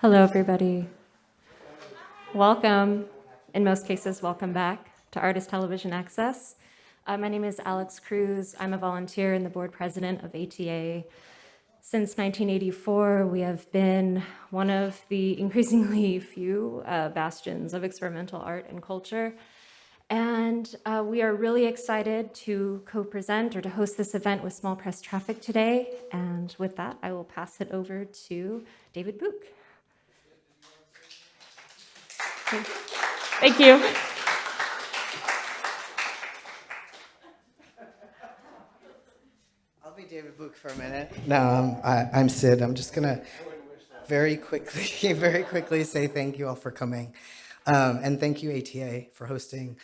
Hello, everybody. Welcome, in most cases, welcome back to Artist Television Access. My name is Alex Cruz. I'm a volunteer and the board president of ATA. Since 1984, we have been one of the increasingly few bastions of experimental art and culture. And we are really excited to co-present or to host this event with Small Press Traffic today. And with that, I will pass it over to David Book. Thank you. I'll be David Book for a minute. No, I'm Sid. I'm just gonna very quickly say thank you all for coming, and thank you ATA for hosting,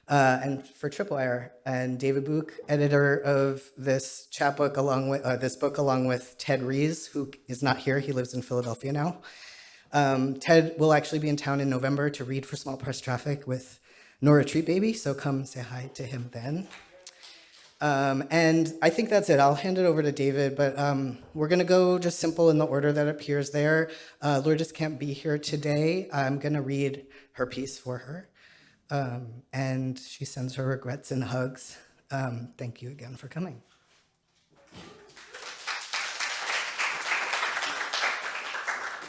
and for Tripwire and David Book, editor of this chapbook along with Ted Rees, who is not here. He lives in Philadelphia now. Ted will actually be in town in November to read for Small Press Traffic with Nora Treat Baby, so come say hi to him then. And I think that's it. I'll hand it over to David, but we're going to go just simple in the order that appears there. Lourdes can't be here today. I'm going to read her piece for her, and she sends her regrets and hugs. Thank you again for coming.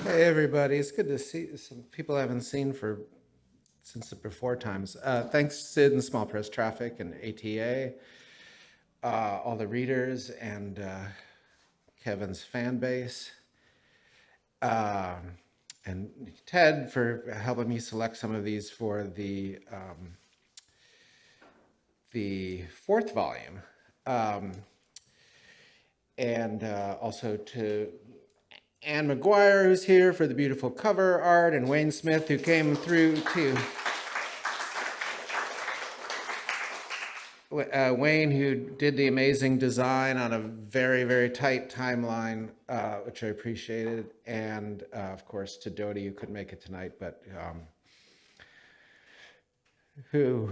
Hey everybody, it's good to see some people I haven't seen since the before times. Thanks Sid and Small Press Traffic and ATA, all the readers and Kevin's fan base, and Ted for helping me select some of these for the fourth volume, and also to McGuire, who's here for the beautiful cover art, and Wayne Smith, who came through too. Wayne, who did the amazing design on a very, very tight timeline, which I appreciated. And of course, to Dodie, who couldn't make it tonight, but who,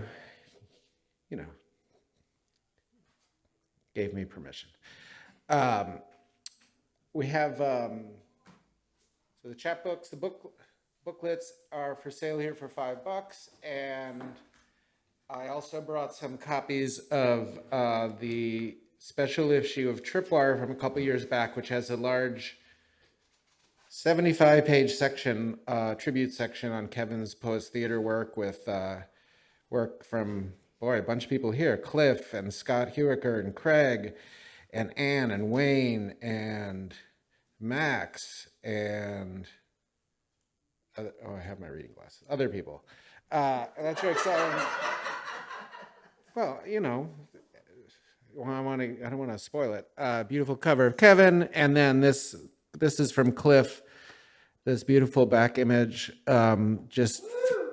gave me permission. We have, so the chapbooks, the booklets are for sale here for $5, and I also brought some copies of the special issue of Tripwire from a couple years back, which has a large 75-page section, tribute section on Kevin's Poets Theater work with work from, a bunch of people here, Cliff and Scott Hewicker and Craig, and Anne and Wayne and Maxe and I have my reading glasses. Other people. And that's very exciting. Well, I don't want to spoil it. Beautiful cover of Kevin, and then this is from Cliff. This beautiful back image. Just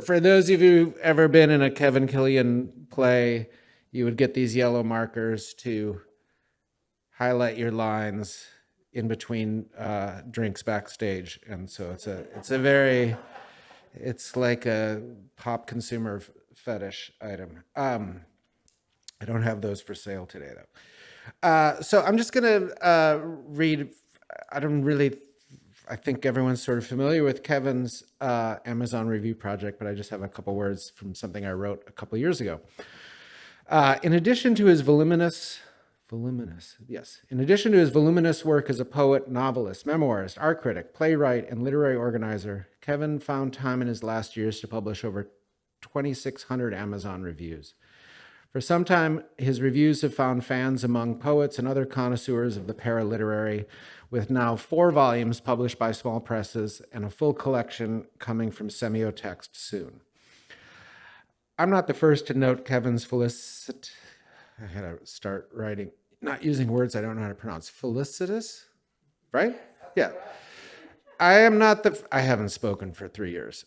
for those of you who've ever been in a Kevin Killian play, you would get these yellow markers to highlight your lines in between drinks backstage, and so it's like a pop consumer fetish item. I don't have those for sale today though. So I'm just gonna read. I think everyone's sort of familiar with Kevin's Amazon review project, but I just have a couple words from something I wrote a couple years ago. In addition to his voluminous work as a poet, novelist, memoirist, art critic, playwright, and literary organizer, Kevin found time in his last years to publish over 2,600 Amazon reviews. For some time, his reviews have found fans among poets and other connoisseurs of the paraliterary, with now 4 volumes published by small presses and a full collection coming from Semiotext soon. I'm not the first to note Kevin's I gotta start writing, not using words I don't know how to pronounce. Felicitous, right? Yeah. I haven't spoken for 3 years.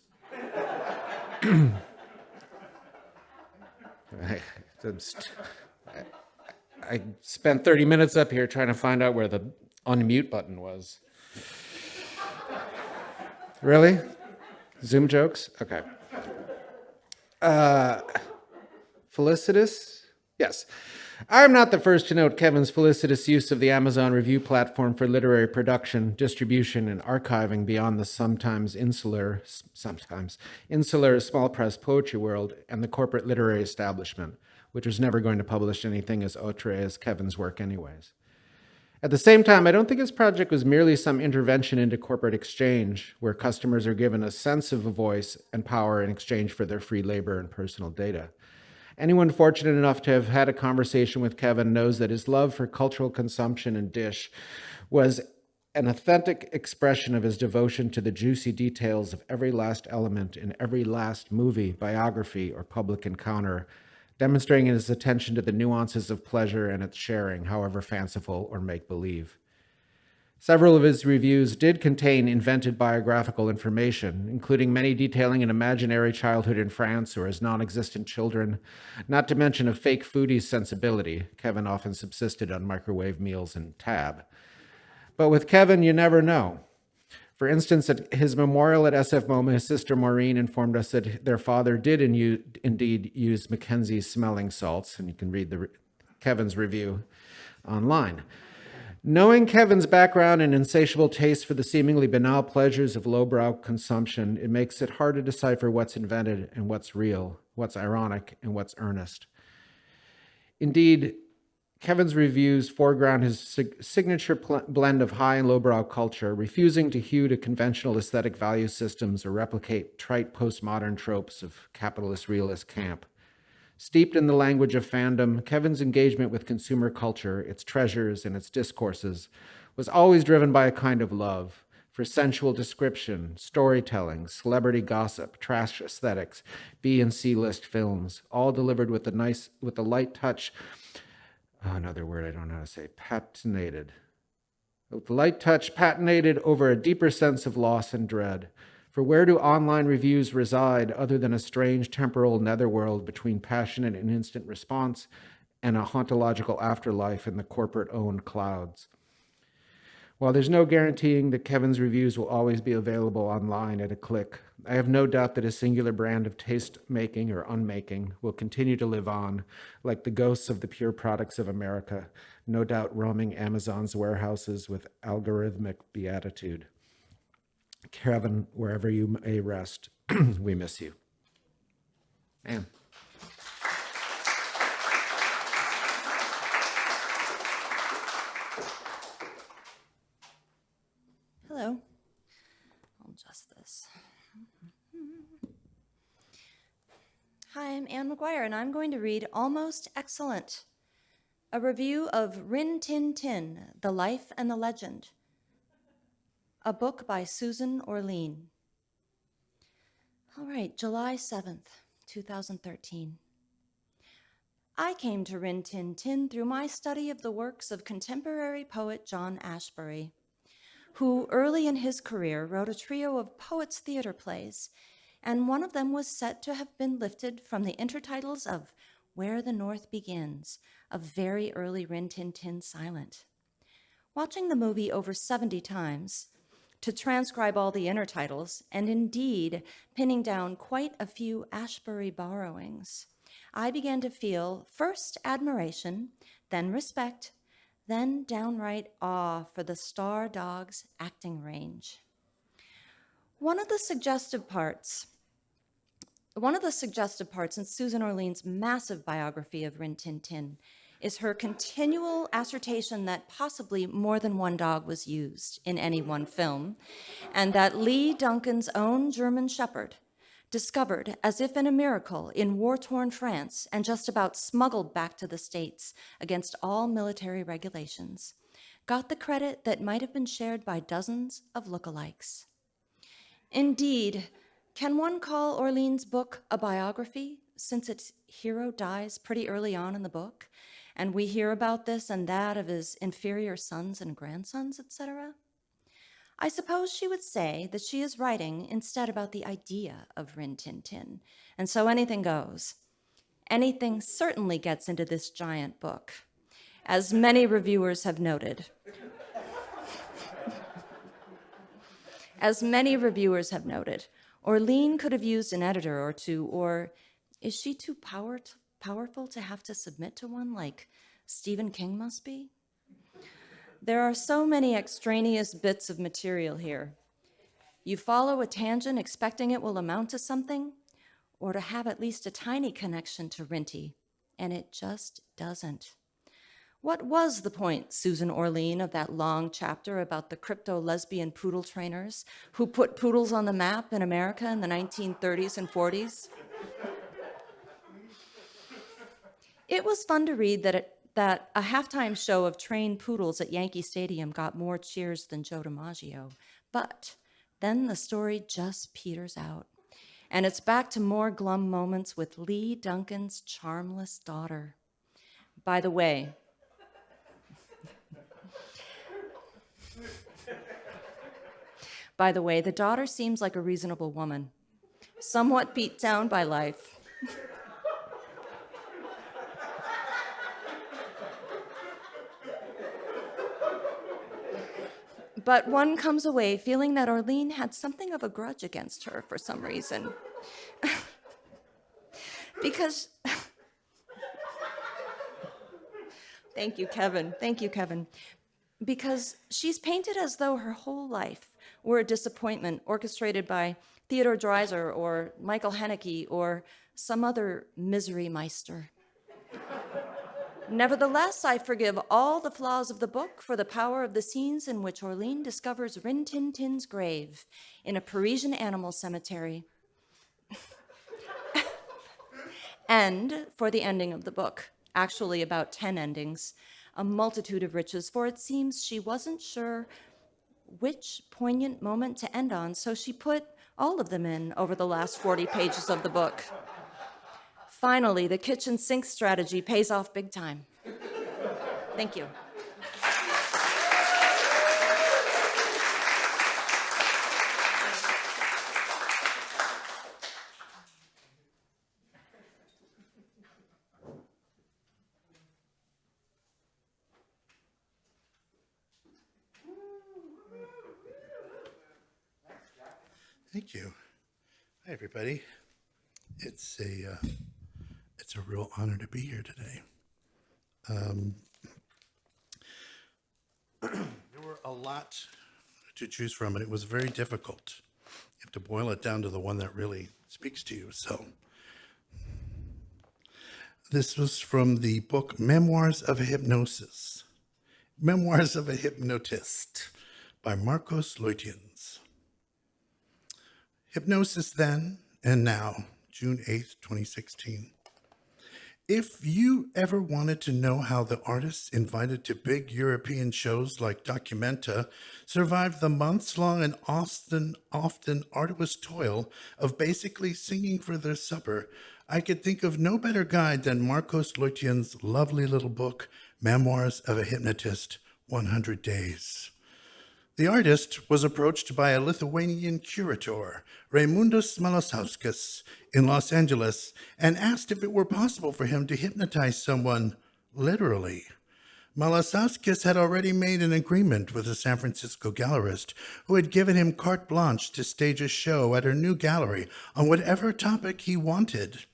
I spent 30 minutes up here trying to find out where the unmute button was. Really? Zoom jokes? Okay. Felicitous? Yes. I'm not the first to note Kevin's felicitous use of the Amazon review platform for literary production, distribution, and archiving beyond the sometimes insular small press poetry world and the corporate literary establishment, which was never going to publish anything as outre as Kevin's work anyways. At the same time, I don't think his project was merely some intervention into corporate exchange, where customers are given a sense of a voice and power in exchange for their free labor and personal data. Anyone fortunate enough to have had a conversation with Kevin knows that his love for cultural consumption and dish was an authentic expression of his devotion to the juicy details of every last element in every last movie, biography, or public encounter, demonstrating his attention to the nuances of pleasure and its sharing, however fanciful or make-believe. Several of his reviews did contain invented biographical information, including many detailing an imaginary childhood in France or his non-existent children, not to mention a fake foodie's sensibility. Kevin often subsisted on microwave meals and Tab. But with Kevin, you never know. For instance, at his memorial at SF MoMA, his sister Maureen informed us that their father did indeed use Mackenzie's smelling salts, and you can read Kevin's review online. Knowing Kevin's background and insatiable taste for the seemingly banal pleasures of lowbrow consumption, it makes it hard to decipher what's invented and what's real, what's ironic and what's earnest. Indeed, Kevin's reviews foreground his signature blend of high and lowbrow culture, refusing to hew to conventional aesthetic value systems or replicate trite postmodern tropes of capitalist realist camp. Steeped in the language of fandom, Kevin's engagement with consumer culture, its treasures and its discourses, was always driven by a kind of love for sensual description, storytelling, celebrity gossip, trash aesthetics, B and C list films, all delivered with a light touch. Another word I don't know how to say, patinated. With light touch patinated over a deeper sense of loss and dread. For where do online reviews reside other than a strange temporal netherworld between passionate and instant response and a hauntological afterlife in the corporate-owned clouds? While there's no guaranteeing that Kevin's reviews will always be available online at a click, I have no doubt that a singular brand of taste-making or unmaking will continue to live on, like the ghosts of the pure products of America, no doubt roaming Amazon's warehouses with algorithmic beatitude. Kevin, wherever you may rest, we miss you. Anne. Hello. I'll adjust this. Hi, I'm Anne McGuire, and I'm going to read Almost Excellent, a review of Rin Tin Tin, The Life and the Legend, a book by Susan Orlean. All right, July 7th, 2013. I came to Rin Tin Tin through my study of the works of contemporary poet John Ashbery, who early in his career wrote a trio of poets' theater plays, and one of them was said to have been lifted from the intertitles of Where the North Begins, a very early Rin Tin Tin silent. Watching the movie over 70 times, to transcribe all the intertitles, and indeed pinning down quite a few Ashbery borrowings, I began to feel first admiration, then respect, then downright awe for the Star Dog's acting range. One of the suggestive parts in Susan Orlean's massive biography of Rin Tin Tin is her continual assertion that possibly more than one dog was used in any one film, and that Lee Duncan's own German Shepherd, discovered as if in a miracle in war-torn France and just about smuggled back to the States against all military regulations, got the credit that might have been shared by dozens of lookalikes. Indeed, can one call Orlean's book a biography, since its hero dies pretty early on in the book, and we hear about this and that of his inferior sons and grandsons, etc.? I suppose she would say that she is writing instead about the idea of Rin Tin Tin, and so anything goes. Anything certainly gets into this giant book, as many reviewers have noted. Orlean could have used an editor or two, or Is she too powerful to have to submit to one like Stephen King must be? There are so many extraneous bits of material here. You follow a tangent expecting it will amount to something, or to have at least a tiny connection to Rinty, and it just doesn't. What was the point, Susan Orlean, of that long chapter about the crypto-lesbian poodle trainers who put poodles on the map in America in the 1930s and 40s? It was fun to read that a halftime show of trained poodles at Yankee Stadium got more cheers than Joe DiMaggio, but then the story just peters out. And it's back to more glum moments with Lee Duncan's charmless daughter. By the way, the daughter seems like a reasonable woman, somewhat beat down by life. But one comes away feeling that Orlean had something of a grudge against her for some reason. Because, thank you, Kevin. Because she's painted as though her whole life were a disappointment orchestrated by Theodore Dreiser or Michael Haneke or some other misery meister. Nevertheless, I forgive all the flaws of the book for the power of the scenes in which Orlean discovers Rin Tin Tin's grave in a Parisian animal cemetery. And for the ending of the book, actually about 10 endings, a multitude of riches, for it seems she wasn't sure which poignant moment to end on, so she put all of them in over the last 40 pages of the book. Finally, the kitchen sink strategy pays off big time. Thank you. Thank you. Hi, everybody. It's a real honor to be here today. There were a lot to choose from, and it was very difficult. You have to boil it down to the one that really speaks to you. So, this was from the book Memoirs of a Hypnosis, Memoirs of a Hypnotist by Marcos Loitians. Hypnosis then and now, June 8th, 2016. If you ever wanted to know how the artists invited to big European shows like Documenta survived the months-long and often arduous toil of basically singing for their supper, I could think of no better guide than Marcos Loitians' lovely little book, Memoirs of a Hypnotist, 100 Days. The artist was approached by a Lithuanian curator, Raimundas Malasauskas, in Los Angeles, and asked if it were possible for him to hypnotize someone, literally. Malasauskas had already made an agreement with a San Francisco gallerist who had given him carte blanche to stage a show at her new gallery on whatever topic he wanted.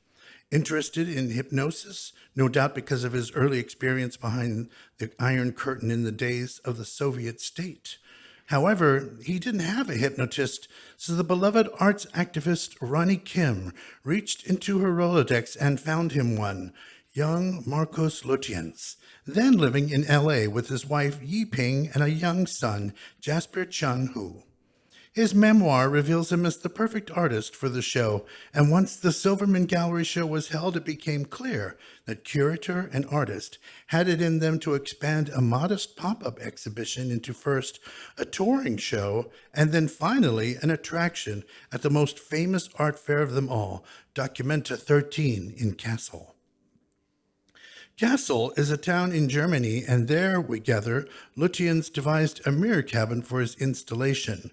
Interested in hypnosis, no doubt because of his early experience behind the Iron Curtain in the days of the Soviet state. However, he didn't have a hypnotist, so the beloved arts activist Ronnie Kim reached into her Rolodex and found him one, young Marcos Loitians, then living in L.A. with his wife Yi Ping and a young son, Jasper Chun Hu. His memoir reveals him as the perfect artist for the show, and once the Silverman Gallery show was held, it became clear that curator and artist had it in them to expand a modest pop-up exhibition into first a touring show, and then finally an attraction at the most famous art fair of them all, Documenta 13 in Kassel. Kassel is a town in Germany, and there, we gather, Loitians devised a mirror cabin for his installation.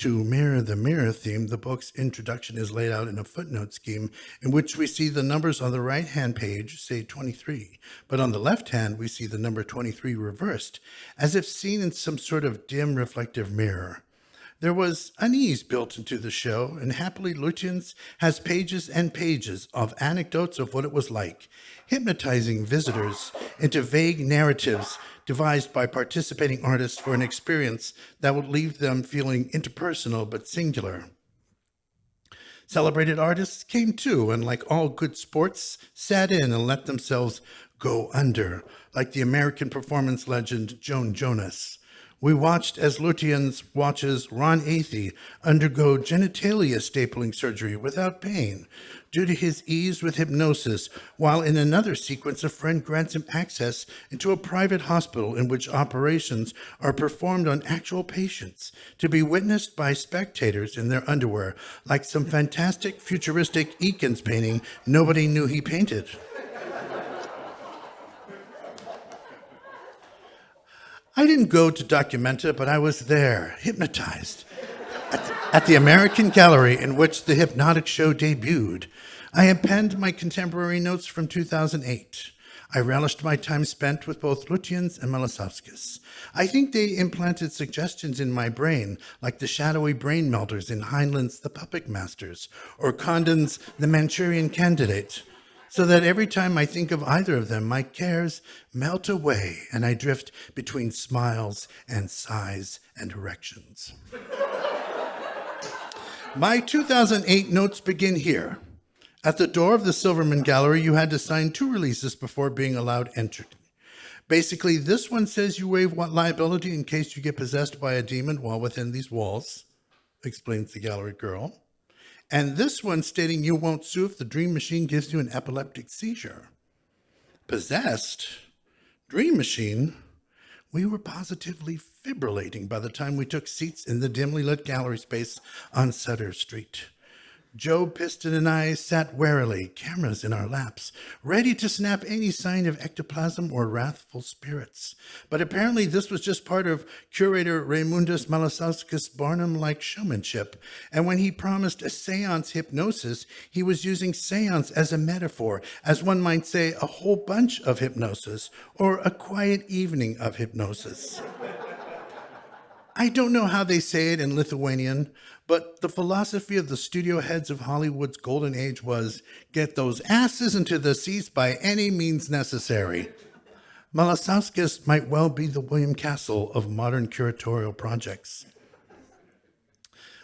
To mirror the mirror theme, the book's introduction is laid out in a footnote scheme in which we see the numbers on the right-hand page say 23, but on the left hand we see the number 23 reversed, as if seen in some sort of dim reflective mirror. There was unease built into the show, and happily Lutyens has pages and pages of anecdotes of what it was like, hypnotizing visitors into vague narratives devised by participating artists for an experience that would leave them feeling interpersonal but singular. Celebrated artists came too, and like all good sports, sat in and let themselves go under, like the American performance legend Joan Jonas. We watched as Lutyens watches Ron Athey undergo genitalia stapling surgery without pain due to his ease with hypnosis, while in another sequence a friend grants him access into a private hospital in which operations are performed on actual patients to be witnessed by spectators in their underwear, like some fantastic futuristic Eakins painting nobody knew he painted. I didn't go to Documenta, but I was there, hypnotized, at the American gallery in which the hypnotic show debuted. I had penned my contemporary notes from 2008. I relished my time spent with both Lutyens and Malosowskis. I think they implanted suggestions in my brain, like the shadowy brain melters in Heinlein's The Puppet Masters, or Condon's The Manchurian Candidate, so that every time I think of either of them, my cares melt away and I drift between smiles and sighs and erections. My 2008 notes begin here. At the door of the Silverman Gallery, you had to sign 2 releases before being allowed entry. Basically, this one says you waive liability in case you get possessed by a demon while within these walls, explains the gallery girl. And this one stating you won't sue if the dream machine gives you an epileptic seizure. Possessed? Dream machine? We were positively fibrillating by the time we took seats in the dimly lit gallery space on Sutter Street. Joe Piston and I sat warily, cameras in our laps, ready to snap any sign of ectoplasm or wrathful spirits. But apparently this was just part of curator Raymundus Malosowskis' Barnum-like showmanship, and when he promised a seance hypnosis, he was using seance as a metaphor, as one might say a whole bunch of hypnosis, or a quiet evening of hypnosis. I don't know how they say it in Lithuanian, but the philosophy of the studio heads of Hollywood's golden age was, get those asses into the seats by any means necessary. Malosowskis might well be the William Castle of modern curatorial projects.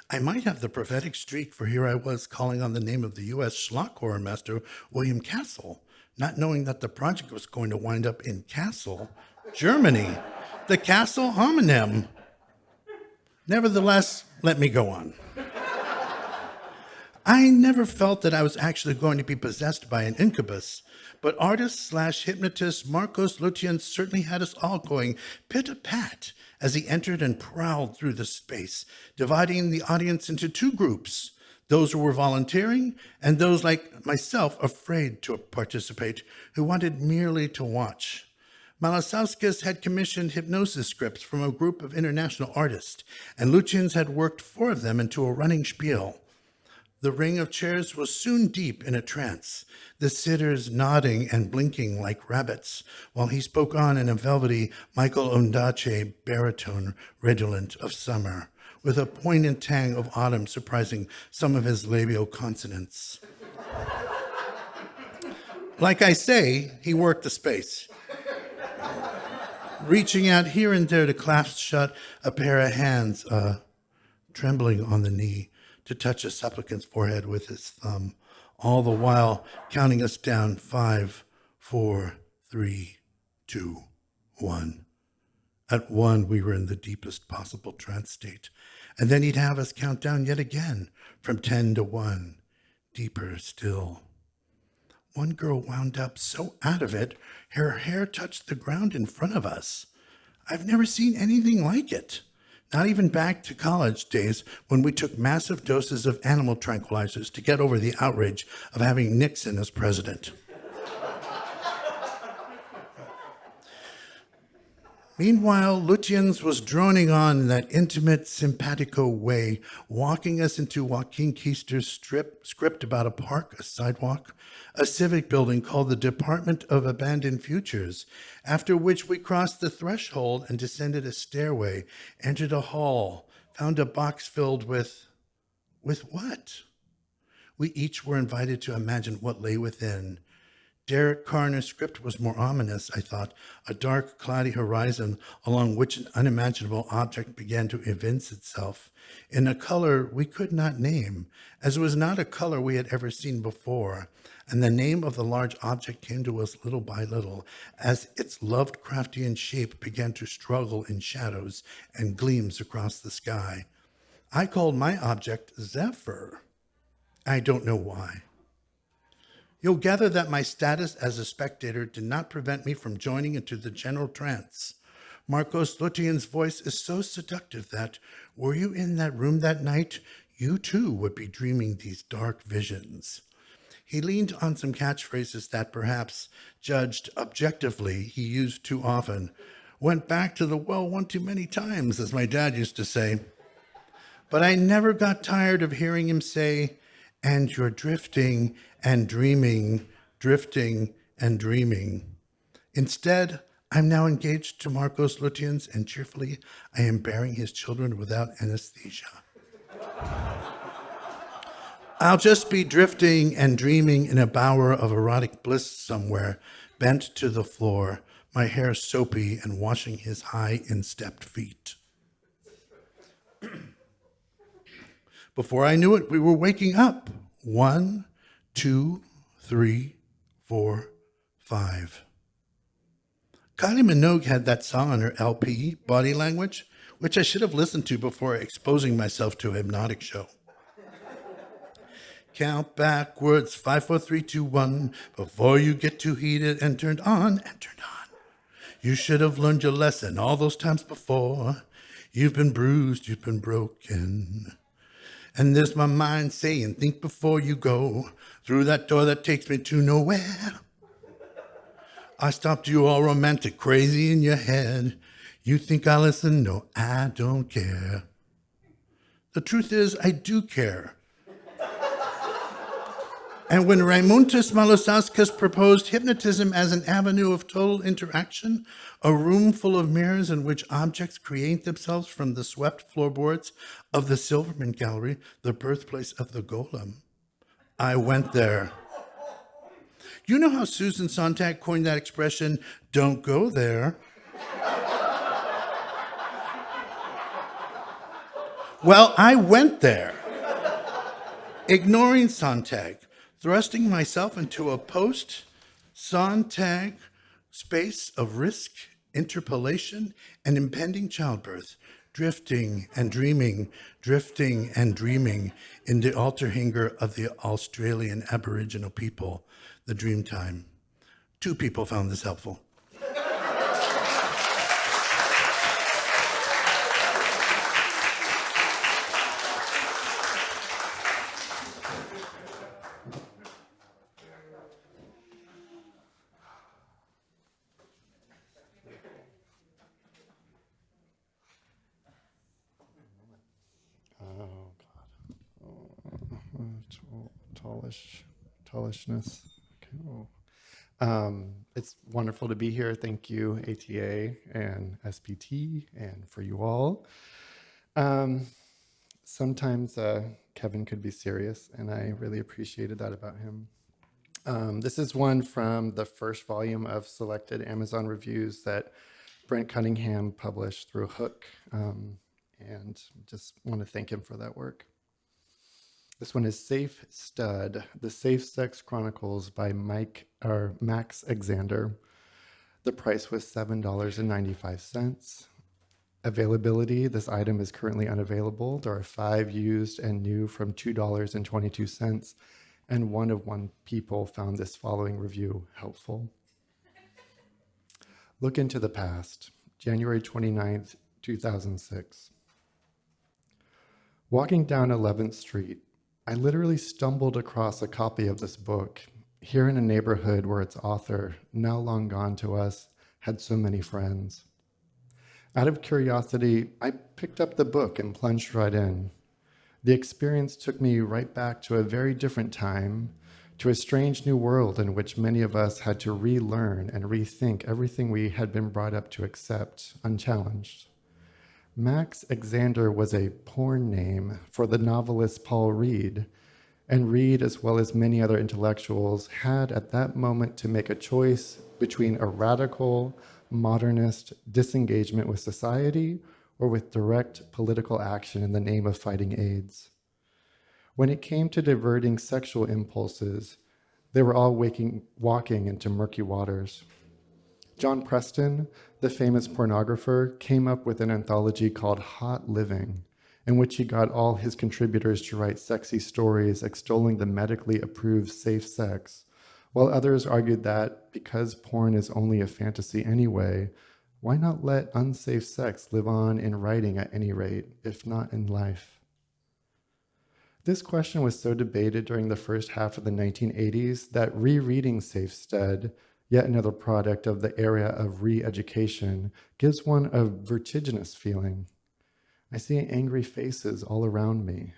I might have the prophetic streak, for here I was calling on the name of the U.S. schlock horror master, William Castle, not knowing that the project was going to wind up in Kassel, Germany, the Castle homonym. Nevertheless, let me go on. I never felt that I was actually going to be possessed by an incubus, but artist/hypnotist Marcos Lutyens certainly had us all going pit-a-pat as he entered and prowled through the space, dividing the audience into 2 groups, those who were volunteering and those like myself afraid to participate, who wanted merely to watch. Malosowskis had commissioned hypnosis scripts from a group of international artists, and Lutyens had worked 4 of them into a running spiel. The ring of chairs was soon deep in a trance, the sitters nodding and blinking like rabbits, while he spoke on in a velvety Michael Ondaatje baritone redolent of summer, with a poignant tang of autumn surprising some of his labial consonants. Like I say, he worked the space, reaching out here and there to clasp shut a pair of hands, trembling on the knee, to touch a supplicant's forehead with his thumb, all the while counting us down 5, 4, 3, 2, 1. At 1, we were in the deepest possible trance state, and then he'd have us count down yet again from 10 to 1, deeper still. One girl wound up so out of it, her hair touched the ground in front of us. I've never seen anything like it. Not even back to college days when we took massive doses of animal tranquilizers to get over the outrage of having Nixon as president. Meanwhile, Lutyens was droning on in that intimate, simpatico way, walking us into Joaquin Keister's script about a park, a sidewalk, a civic building called the Department of Abandoned Futures, after which we crossed the threshold and descended a stairway, entered a hall, found a box filled with what? We each were invited to imagine what lay within. Derek Carner's script was more ominous, I thought, a dark, cloudy horizon along which an unimaginable object began to evince itself in a color we could not name, as it was not a color we had ever seen before, and the name of the large object came to us little by little as its Lovecraftian shape began to struggle in shadows and gleams across the sky. I called my object Zephyr. I don't know why. You'll gather that my status as a spectator did not prevent me from joining into the general trance. Marcos Lutian's voice is so seductive that, were you in that room that night, you too would be dreaming these dark visions. He leaned on some catchphrases that perhaps, judged objectively, he used too often. Went back to the well one too many times, as my dad used to say. But I never got tired of hearing him say, and you're drifting and dreaming, drifting and dreaming. Instead, I'm now engaged to Marcos Lutians, and cheerfully, I am bearing his children without anesthesia. I'll just be drifting and dreaming in a bower of erotic bliss somewhere, bent to the floor, my hair soapy and washing his high instepped feet. Before I knew it, we were waking up. 1, 2, 3, 4, 5. Kylie Minogue had that song on her LP, Body Language, which I should have listened to before exposing myself to a hypnotic show. Count backwards, 5, 4, 3, 2, 1, before you get too heated and turned on and turned on. You should have learned your lesson all those times before. You've been bruised, you've been broken. And there's my mind saying, think before you go through that door that takes me to nowhere. I stopped you all romantic, crazy in your head. You think I listen? No, I don't care. The truth is, I do care. And when Raimundas Malosauskas proposed hypnotism as an avenue of total interaction, a room full of mirrors in which objects create themselves from the swept floorboards of the Silverman Gallery, the birthplace of the Golem, I went there. You know how Susan Sontag coined that expression, don't go there? Well, I went there, ignoring Sontag, thrusting myself into a post-Sontag space of risk, interpolation, and impending childbirth, drifting and dreaming in the Alterhinger of the Australian Aboriginal people, the Dreamtime. 2 people found this helpful. Tallishness. Okay. It's wonderful to be here. Thank you, ATA and SPT, and for you all. Sometimes Kevin could be serious, and I really appreciated that about him. This is one from the first volume of selected Amazon reviews that Brent Cunningham published through Hook, and just want to thank him for that work. This one is Safe Stud, The Safe Sex Chronicles by Maxe Alexander. The price was $7.95. Availability, this item is currently unavailable. There are 5 used and new from $2.22, and 1 of 1 people found this following review helpful. Look into the past, January 29th, 2006. Walking down 11th Street, I literally stumbled across a copy of this book, here in a neighborhood where its author, now long gone to us, had so many friends. Out of curiosity, I picked up the book and plunged right in. The experience took me right back to a very different time, to a strange new world in which many of us had to relearn and rethink everything we had been brought up to accept unchallenged. Max Alexander was a porn name for the novelist Paul Reed, and Reed, as well as many other intellectuals, had at that moment to make a choice between a radical, modernist disengagement with society or with direct political action in the name of fighting AIDS. When it came to diverting sexual impulses, they were all walking into murky waters. John Preston, the famous pornographer, came up with an anthology called Hot Living, in which he got all his contributors to write sexy stories extolling the medically approved safe sex, while others argued that because porn is only a fantasy anyway, why not let unsafe sex live on in writing at any rate, if not in life? This question was so debated during the first half of the 1980s that rereading Safestead, yet another product of the era of re-education, gives one a vertiginous feeling. I see angry faces all around me.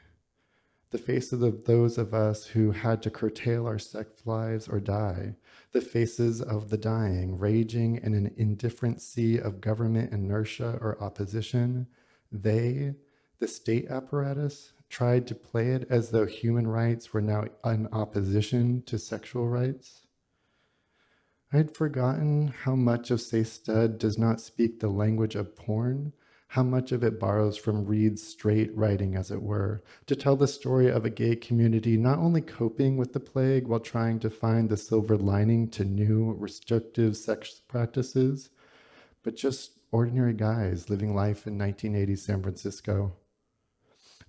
The faces of those of us who had to curtail our sex lives or die. The faces of the dying, raging in an indifferent sea of government inertia or opposition. They, the state apparatus, tried to play it as though human rights were now in opposition to sexual rights. I had forgotten how much of Safestead does not speak the language of porn, how much of it borrows from Reed's straight writing, as it were, to tell the story of a gay community not only coping with the plague while trying to find the silver lining to new restrictive sex practices, but just ordinary guys living life in 1980s San Francisco.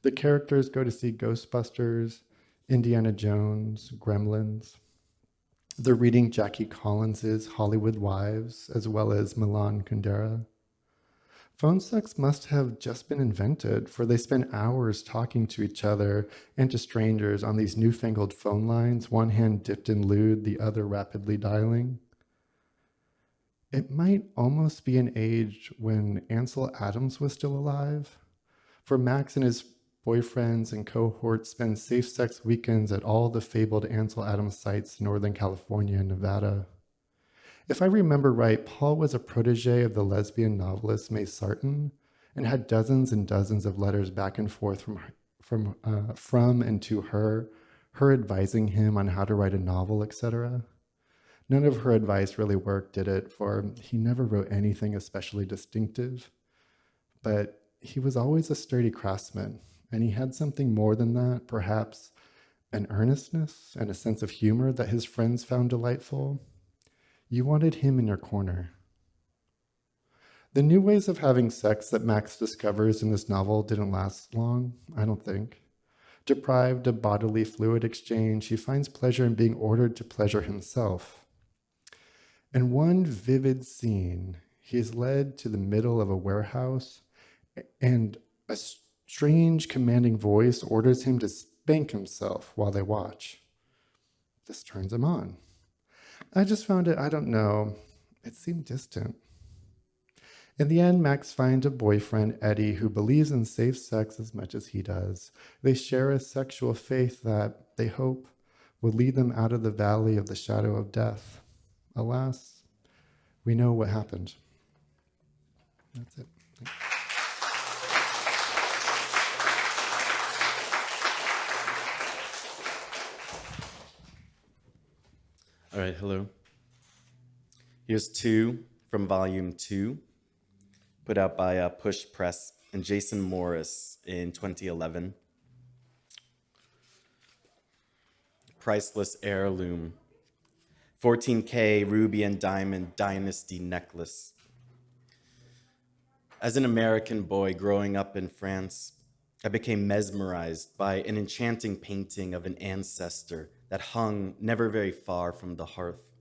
The characters go to see Ghostbusters, Indiana Jones, Gremlins. They're reading Jackie Collins's Hollywood Wives, as well as Milan Kundera. Phone sex must have just been invented, for they spend hours talking to each other and to strangers on these newfangled phone lines, one hand dipped in lewd, the other rapidly dialing. It might almost be an age when Ansel Adams was still alive, for Max and his boyfriends and cohorts spend safe sex weekends at all the fabled Ansel Adams sites in Northern California and Nevada. If I remember right, Paul was a protege of the lesbian novelist May Sarton and had dozens and dozens of letters back and forth from and to her advising him on how to write a novel, etc. None of her advice really worked, did it? For he never wrote anything especially distinctive. But he was always a sturdy craftsman, and he had something more than that, perhaps an earnestness and a sense of humor that his friends found delightful. You wanted him in your corner. The new ways of having sex that Max discovers in this novel didn't last long, I don't think. Deprived of bodily fluid exchange, he finds pleasure in being ordered to pleasure himself. In one vivid scene, he is led to the middle of a warehouse, and a strange, commanding voice orders him to spank himself while they watch. This turns him on. I just found it, I don't know, it seemed distant. In the end, Max finds a boyfriend, Eddie, who believes in safe sex as much as he does. They share a sexual faith that, they hope, will lead them out of the valley of the shadow of death. Alas, we know what happened. That's it. All right, hello. Here's two from volume 2, put out by Push Press and Jason Morris in 2011. Priceless heirloom, 14K ruby and diamond dynasty necklace. As an American boy growing up in France, I became mesmerized by an enchanting painting of an ancestor that hung never very far from the hearth.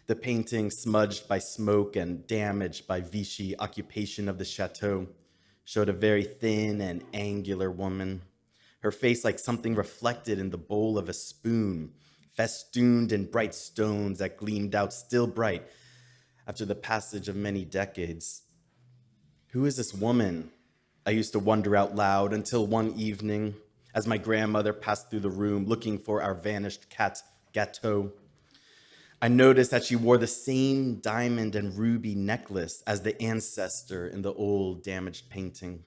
The painting, smudged by smoke and damaged by Vichy occupation of the chateau, showed a very thin and angular woman, her face like something reflected in the bowl of a spoon, festooned in bright stones that gleamed out still bright after the passage of many decades. Who is this woman? I used to wonder out loud until one evening, as my grandmother passed through the room looking for our vanished cat, Gateau. I noticed that she wore the same diamond and ruby necklace as the ancestor in the old damaged painting.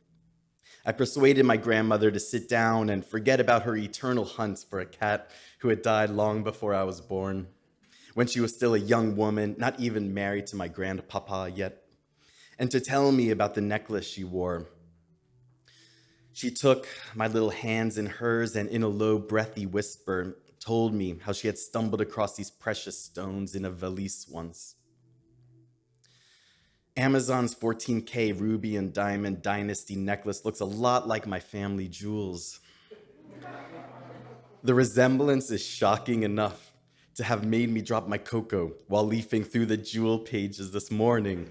I persuaded my grandmother to sit down and forget about her eternal hunt for a cat who had died long before I was born, when she was still a young woman, not even married to my grandpapa yet, and to tell me about the necklace she wore. She took my little hands in hers and in a low, breathy whisper told me how she had stumbled across these precious stones in a valise once. Amazon's 14K ruby and diamond dynasty necklace looks a lot like my family jewels. The resemblance is shocking enough to have made me drop my cocoa while leafing through the jewel pages this morning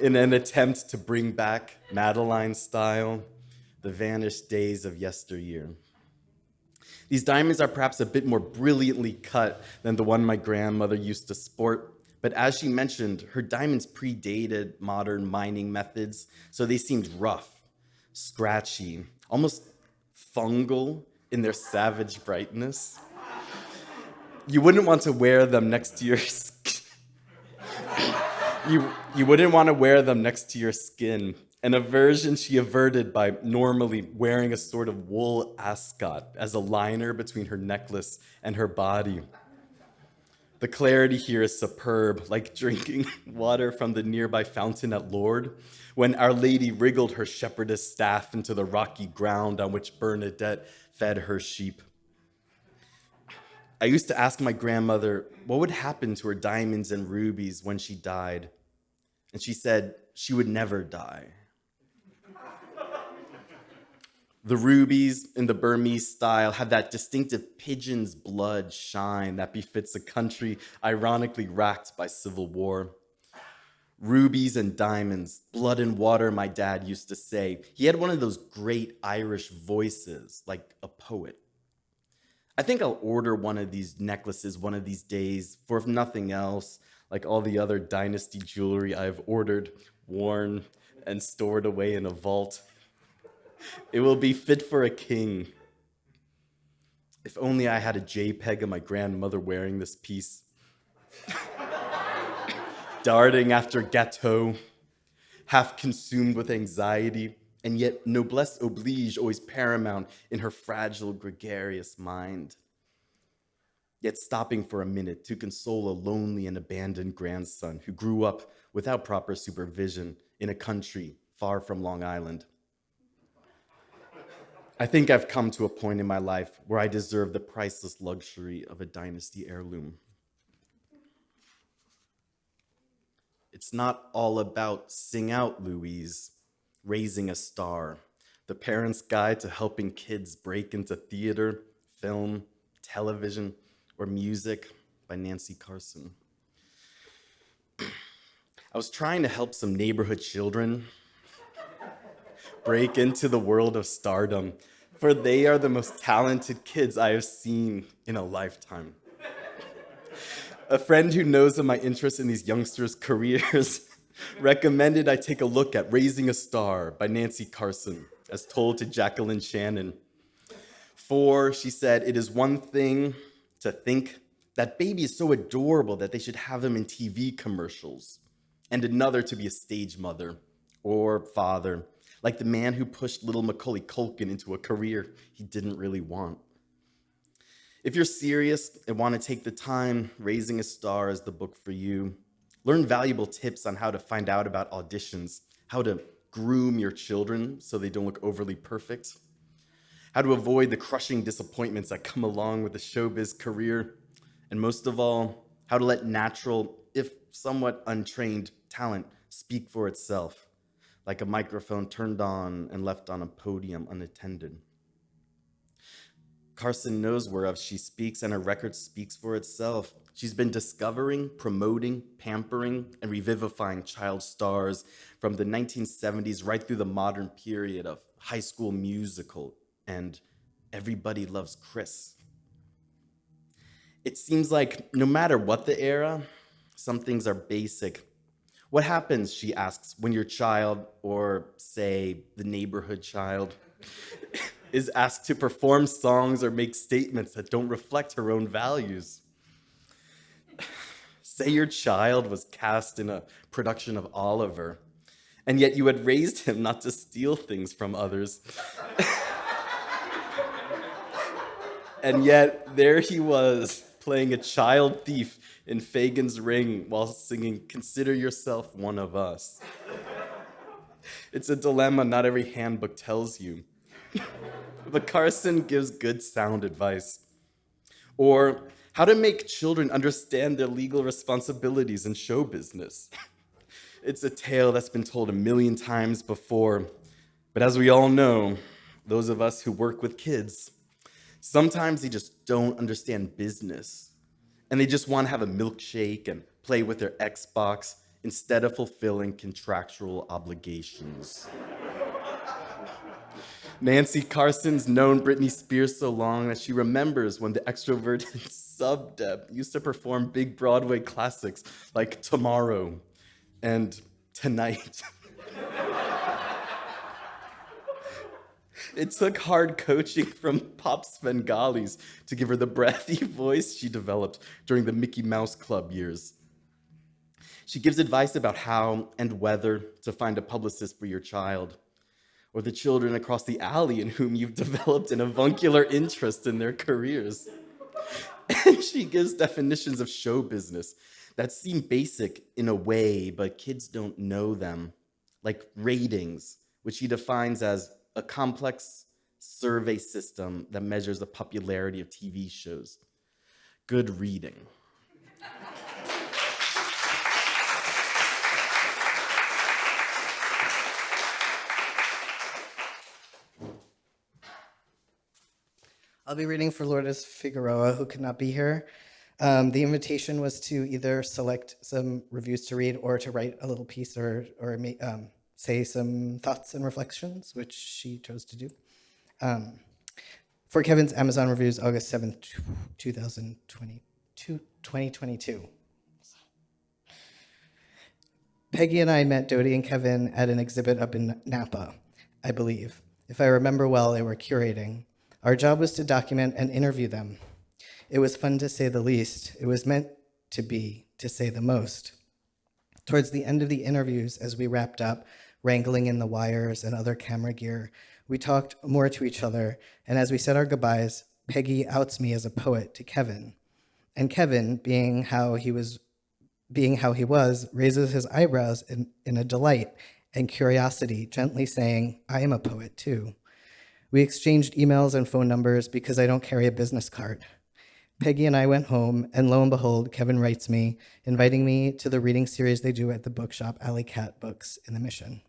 in an attempt to bring back, Madeline style, the vanished days of yesteryear. These diamonds are perhaps a bit more brilliantly cut than the one my grandmother used to sport, but as she mentioned, her diamonds predated modern mining methods, so they seemed rough, scratchy, almost fungal in their savage brightness. You wouldn't want to wear them next to your skin. You wouldn't want to wear them next to your skin, an aversion she averted by normally wearing a sort of wool ascot as a liner between her necklace and her body. The clarity here is superb, like drinking water from the nearby fountain at Lourdes, when Our Lady wriggled her shepherdess staff into the rocky ground on which Bernadette fed her sheep. I used to ask my grandmother what would happen to her diamonds and rubies when she died, and she said she would never die. The rubies in the Burmese style have that distinctive pigeon's blood shine that befits a country ironically racked by civil war. Rubies and diamonds, blood and water, my dad used to say. He had one of those great Irish voices, like a poet. I think I'll order one of these necklaces one of these days, for if nothing else, like all the other dynasty jewelry I've ordered, worn, and stored away in a vault. It will be fit for a king. If only I had a JPEG of my grandmother wearing this piece. Darting after gâteau, half consumed with anxiety, and yet noblesse oblige always paramount in her fragile, gregarious mind. Yet stopping for a minute to console a lonely and abandoned grandson who grew up without proper supervision in a country far from Long Island. I think I've come to a point in my life where I deserve the priceless luxury of a dynasty heirloom. It's not all about Sing Out, Louise, Raising a Star, the parent's guide to helping kids break into theater, film, television, or music by Nancy Carson. I was trying to help some neighborhood children break into the world of stardom, for they are the most talented kids I have seen in a lifetime. A friend who knows of my interest in these youngsters' careers recommended I take a look at Raising a Star by Nancy Carson, as told to Jacqueline Shannon. For, she said, it is one thing to think that baby is so adorable that they should have him in TV commercials, and another to be a stage mother or father, like the man who pushed little Macaulay Culkin into a career he didn't really want. If you're serious and want to take the time, Raising a Star is the book for you. Learn valuable tips on how to find out about auditions, how to groom your children so they don't look overly perfect, how to avoid the crushing disappointments that come along with a showbiz career, and most of all, how to let natural, if somewhat untrained, talent speak for itself, like a microphone turned on and left on a podium unattended. Carson knows whereof she speaks, and her record speaks for itself. She's been discovering, promoting, pampering, and revivifying child stars from the 1970s right through the modern period of High School Musical and Everybody Loves Chris. It seems like no matter what the era, some things are basic. What happens, she asks, when your child, or say the neighborhood child, is asked to perform songs or make statements that don't reflect her own values? Say your child was cast in a production of Oliver, and yet you had raised him not to steal things from others. And yet there he was, playing a child thief in Fagin's ring while singing, "Consider yourself one of us." It's a dilemma not every handbook tells you. But Carson gives good sound advice. Or how to make children understand their legal responsibilities in show business. It's a tale that's been told a million times before. But as we all know, those of us who work with kids, sometimes they just don't understand business. And they just want to have a milkshake and play with their Xbox instead of fulfilling contractual obligations. Nancy Carson's known Britney Spears so long that she remembers when the extroverted sub-Deb used to perform big Broadway classics like Tomorrow and Tonight. It took hard coaching from Pop Svengalis to give her the breathy voice she developed during the Mickey Mouse Club years. She gives advice about how and whether to find a publicist for your child, or the children across the alley in whom you've developed an avuncular interest in their careers. And she gives definitions of show business that seem basic in a way, but kids don't know them, like ratings, which she defines as a complex survey system that measures the popularity of TV shows. Good reading. I'll be reading for Lourdes Figueroa, who could not be here. The invitation was to either select some reviews to read or to write a little piece or say some thoughts and reflections, which she chose to do. For Kevin's Amazon reviews, August 7th, 2022. Peggy and I met Dodie and Kevin at an exhibit up in Napa, I believe. If I remember well, they were curating. Our job was to document and interview them. It was fun to say the least. It was meant to be, to say the most. Towards the end of the interviews, as we wrapped up, wrangling in the wires and other camera gear, we talked more to each other, and as we said our goodbyes, Peggy outs me as a poet to Kevin. And Kevin, being how he was, raises his eyebrows in a delight and curiosity, gently saying, "I am a poet too." We exchanged emails and phone numbers because I don't carry a business card. Peggy and I went home, and lo and behold, Kevin writes me, inviting me to the reading series they do at the bookshop Alley Cat Books in the Mission.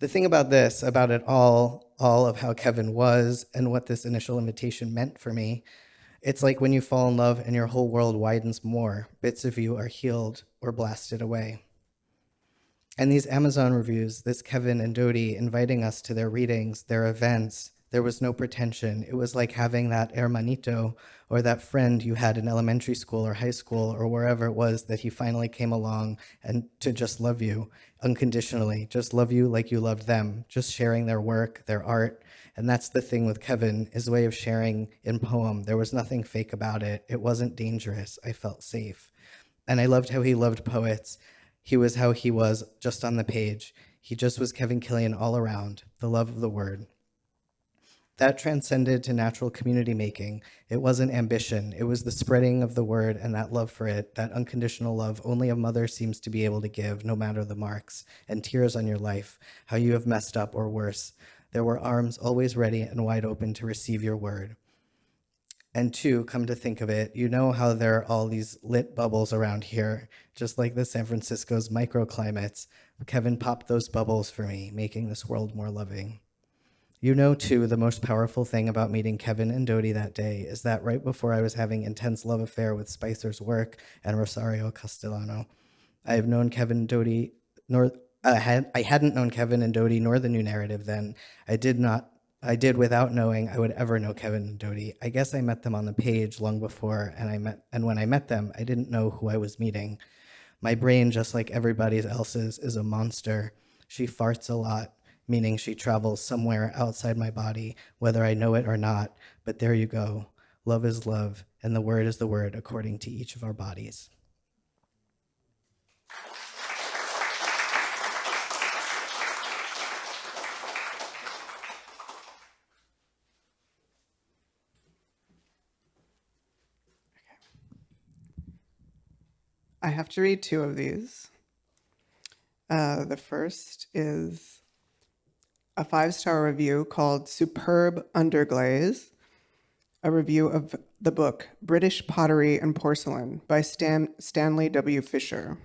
The thing about this, about it all of how Kevin was and what this initial invitation meant for me, it's like when you fall in love and your whole world widens more, bits of you are healed or blasted away. And these Amazon reviews, this Kevin and Dodie inviting us to their readings, their events, there was no pretension. It was like having that hermanito or that friend you had in elementary school or high school or wherever it was that he finally came along and to just love you unconditionally, just love you like you loved them, just sharing their work, their art. And that's the thing with Kevin, his way of sharing in poem. There was nothing fake about it. It wasn't dangerous. I felt safe. And I loved how he loved poets. He was how he was just on the page. He just was Kevin Killian all around, the love of the word. That transcended to natural community making. It wasn't ambition. It was the spreading of the word and that love for it, that unconditional love only a mother seems to be able to give, no matter the marks and tears on your life, how you have messed up or worse. There were arms always ready and wide open to receive your word. And two, come to think of it, you know how there are all these lit bubbles around here, just like the San Francisco's microclimates. Kevin popped those bubbles for me, making this world more loving. You know, too, the most powerful thing about meeting Kevin and Dodie that day is that right before I was having intense love affair with Spicer's work and Rosario Castellano, I have known Kevin and Dodie, I hadn't known Kevin and Dodie nor the new narrative then. I did without knowing I would ever know Kevin and Dodie. I guess I met them on the page long before, and when I met them, I didn't know who I was meeting. My brain, just like everybody else's, is a monster. She farts a lot, meaning she travels somewhere outside my body, whether I know it or not. But there you go. love is love, and the word is the word according to each of our bodies. I have to read two of these. The first is a 5-star review called Superb Underglaze, a review of the book British Pottery and Porcelain by Stanley W. Fisher.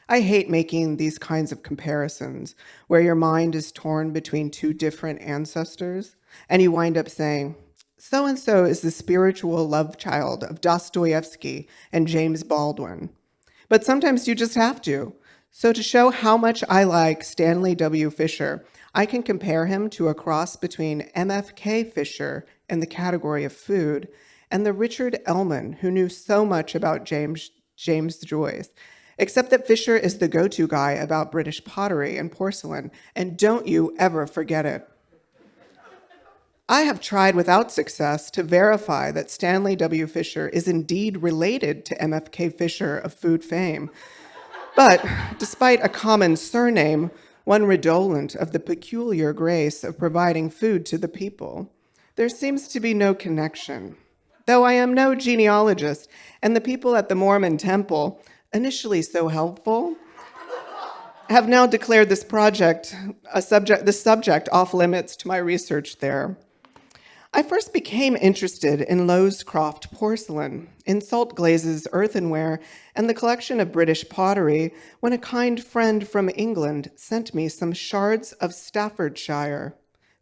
I hate making these kinds of comparisons where your mind is torn between two different ancestors and you wind up saying, so-and-so is the spiritual love child of Dostoevsky and James Baldwin. But sometimes you just have to. So to show how much I like Stanley W. Fisher, I can compare him to a cross between MFK Fisher in the category of food and the Richard Ellman who knew so much about James Joyce, except that Fisher is the go-to guy about British pottery and porcelain, and don't you ever forget it. I have tried without success to verify that Stanley W. Fisher is indeed related to MFK Fisher of food fame. But despite a common surname, one redolent of the peculiar grace of providing food to the people, there seems to be no connection. Though I am no genealogist, and the people at the Mormon temple, initially so helpful, have now declared this subject off limits to my research there. I first became interested in Lowescroft porcelain, in salt glazes, earthenware, and the collection of British pottery when a kind friend from England sent me some shards of Staffordshire,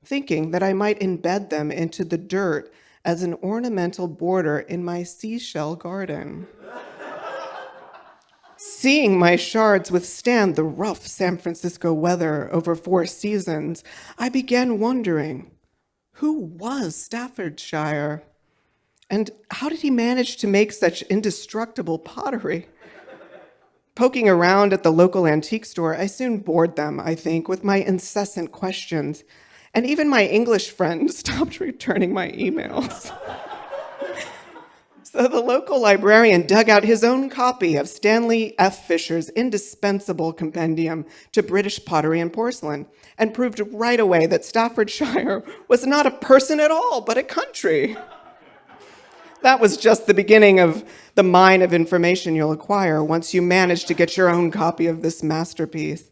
thinking that I might embed them into the dirt as an ornamental border in my seashell garden. Seeing my shards withstand the rough San Francisco weather over 4 seasons, I began wondering, who was Staffordshire? And how did he manage to make such indestructible pottery? Poking around at the local antique store, I soon bored them, I think, with my incessant questions. And even my English friend stopped returning my emails. So the local librarian dug out his own copy of Stanley F. Fisher's indispensable compendium to British pottery and porcelain and proved right away that Staffordshire was not a person at all, but a country. That was just the beginning of the mine of information you'll acquire once you manage to get your own copy of this masterpiece.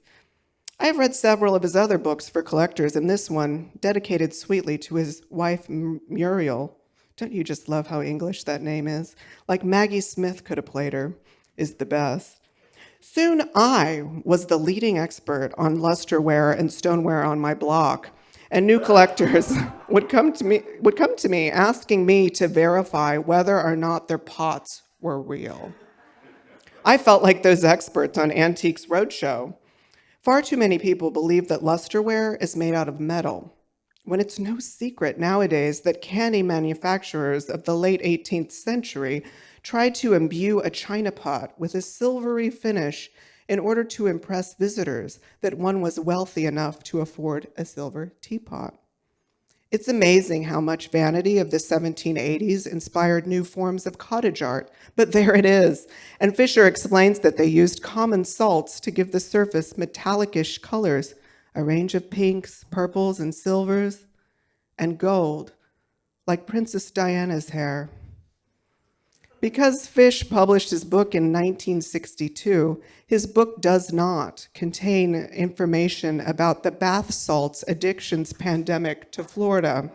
I have read several of his other books for collectors, and this one, dedicated sweetly to his wife Muriel. Don't you just love how English that name is? Like Maggie Smith could have played her, is the best. Soon I was the leading expert on lusterware and stoneware on my block, and new collectors would come to me asking me to verify whether or not their pots were real. I felt like those experts on Antiques Roadshow. Far too many people believe that lusterware is made out of metal, when it's no secret nowadays that candy manufacturers of the late 18th century tried to imbue a china pot with a silvery finish in order to impress visitors that one was wealthy enough to afford a silver teapot. It's amazing how much vanity of the 1780s inspired new forms of cottage art, but there it is. And Fisher explains that they used common salts to give the surface metallic-ish colors, a range of pinks, purples, and silvers, and gold, like Princess Diana's hair. Because Fish published his book in 1962, his book does not contain information about the bath salts addictions pandemic to Florida,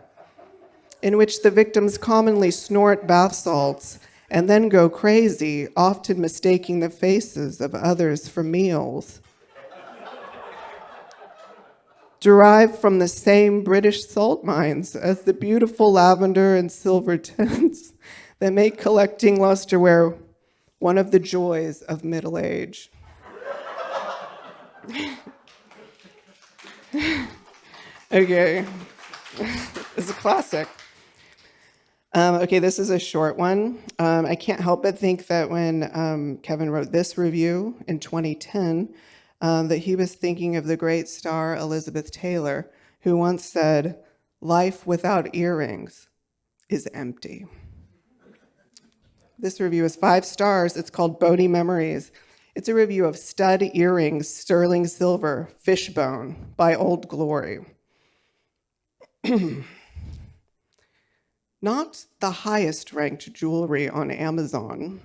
in which the victims commonly snort bath salts and then go crazy, often mistaking the faces of others for meals. Derived from the same British salt mines as the beautiful lavender and silver tints that make collecting lusterware one of the joys of middle age. Okay, it's a classic. Okay, this is a short one. I can't help but think that when Kevin wrote this review in 2010, that he was thinking of the great star Elizabeth Taylor, who once said, Life without earrings is empty. This review is 5 stars. It's called Bodie Memories. It's a review of Stud Earrings, Sterling Silver, Fishbone by Old Glory. Not the highest ranked jewelry on Amazon,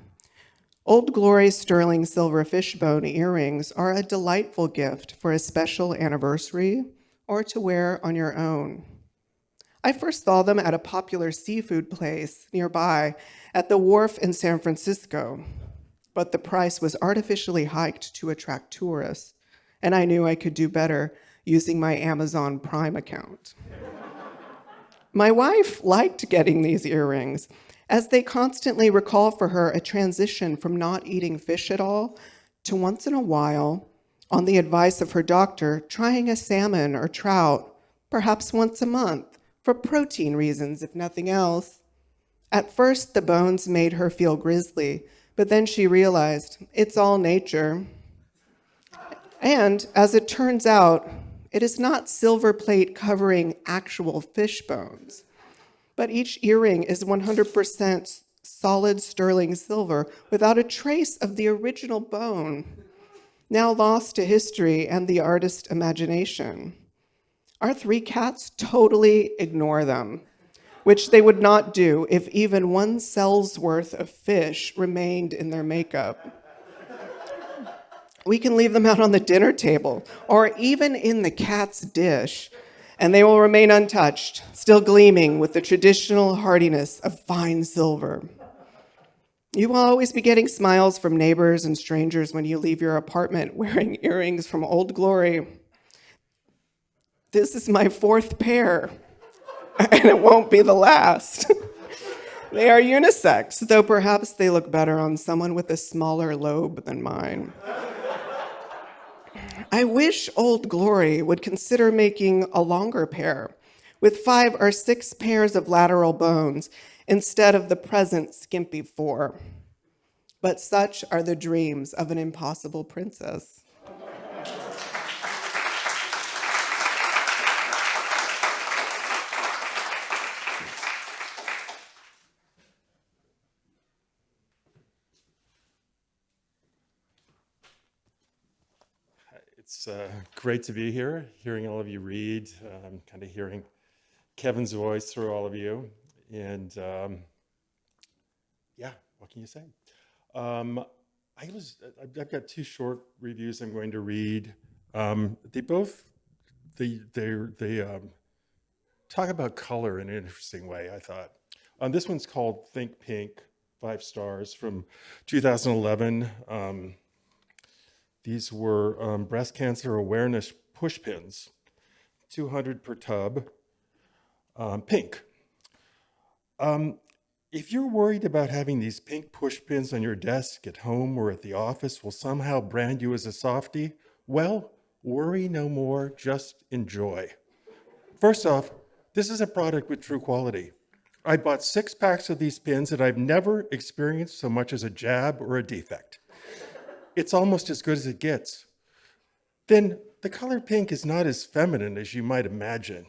Old Glory Sterling Silver Fishbone earrings are a delightful gift for a special anniversary or to wear on your own. I first saw them at a popular seafood place nearby at the wharf in San Francisco, but the price was artificially hiked to attract tourists, and I knew I could do better using my Amazon Prime account. My wife liked getting these earrings, as they constantly recall for her a transition from not eating fish at all to once in a while, on the advice of her doctor, trying a salmon or trout, perhaps once a month, for protein reasons, if nothing else. At first, the bones made her feel grisly, but then she realized it's all nature. And as it turns out, it is not silver plate covering actual fish bones, but each earring is 100% solid sterling silver without a trace of the original bone, now lost to history and the artist's imagination. Our 3 cats totally ignore them, which they would not do if even 1 cell's worth of fish remained in their makeup. We can leave them out on the dinner table or even in the cat's dish, and they will remain untouched, still gleaming with the traditional hardiness of fine silver. You will always be getting smiles from neighbors and strangers when you leave your apartment wearing earrings from Old Glory. This is my 4th pair, and it won't be the last. They are unisex, though perhaps they look better on someone with a smaller lobe than mine. I wish Old Glory would consider making a longer pair with 5 or 6 pairs of lateral bones instead of the present skimpy 4. But such are the dreams of an impossible princess. It's great to be here, hearing all of you read, kind of hearing Kevin's voice through all of you. And yeah, what can you say? I've got 2 short reviews I'm going to read. They talk about color in an interesting way, I thought. This one's called Think Pink, 5 stars from 2011. These were breast cancer awareness push pins, 200 per tub, pink. If you're worried about having these pink push pins on your desk at home or at the office will somehow brand you as a softie, well, worry no more, just enjoy. First off, this is a product with true quality. I bought 6 packs of these pins and I've never experienced so much as a jab or a defect. It's almost as good as it gets. Then the color pink is not as feminine as you might imagine.